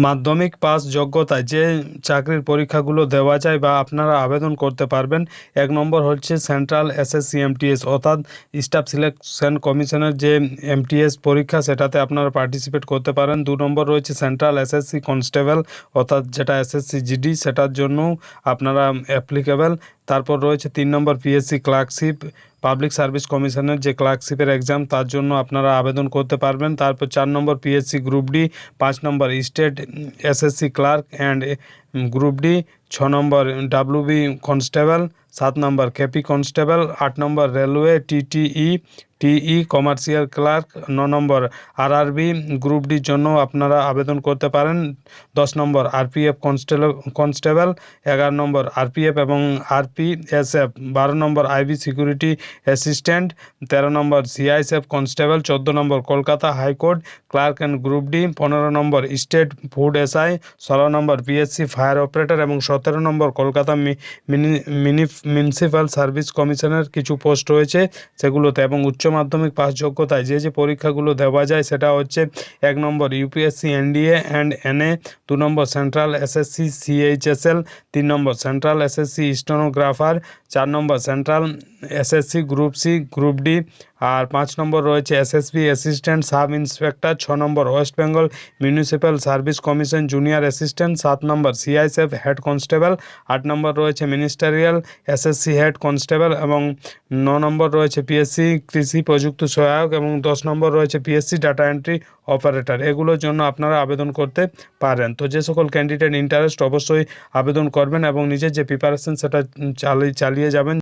মাধ্যমিক পাস যোগ্যতায় যে চাকরির পরীক্ষাগুলো দেওয়া যায় বা আপনারা আবেদন করতে পারবেন, 1 নম্বর হচ্ছে সেন্ট্রাল এসএসসি এমটিএস, অর্থাৎ স্টাফ সিলেকশন কমিশনের যে এমটিএস পরীক্ষা, সেটাতে আপনারা পার্টিসিপেট করতে পারেন। 2 নম্বর রয়েছে সেন্ট্রাল এসএসসি কনস্টেবল, অর্থাৎ যেটা এসএসসি জিডি, সেটার জন্য আপনারা অ্যাপ্লিকেবল। তারপর রয়েছে 3 নম্বর পিএসসি ক্লার্কশিপ, পাবলিক সার্ভিস কমিশনের যে ক্লার্কশিপের এক্সাম, তার জন্য আপনারা আবেদন করতে পারবেন। তারপর 4 number PSC group D, 5 number state SSC clerk and group D, 6 number WB constable, 7 number KP constable, 8 number railway TE commercial clerk, 9 number RRB group ডির জন্য আপনারা আবেদন করতে পারেন। 10 number RPF constable, 11 number RPF এবং RPSF, 12 number IB security assistant, 13 number CISF constable, 14 number Kolkata High Court clerk and group D, 15 number state food SI, 16 number PSC fire operator এবং 17 নম্বর Kolkata municipal service কমিশনের কিছু পোস্ট রয়েছে সেগুলোতে। এবং উচ্চ মাধ্যমিক পাস যোগ্যতায় যে যে পরীক্ষাগুলো দেওয়া যায় সেটা হচ্ছে 1 number UPSC NDA and NA, 2 number central SSC CHSL, 3 number central SSC stenographer, 4 number central SSC group C group D, আর 5 নম্বর রয়েছে SSB assistant sub inspector, 6 number West Bengal Municipal Service Commission junior assistant, 7 number CISF head constable, 8 number রয়েছে ministerial SSC head constable এবং 9 নম্বর রয়েছে PSC কৃষি প্রযুক্তি সহায়ক এবং 10 নম্বর রয়েছে পিএসসি ডাটা এন্ট্রি অপারেটর। এগুলোর জন্য আপনারা আবেদন করতে পারেন। তো যে সকল ক্যান্ডিডেট ইন্টারেস্ট, অবশ্যই আবেদন করবেন এবং নিজের যে প্রিপারেশন সেটা চালিয়ে যাবেন।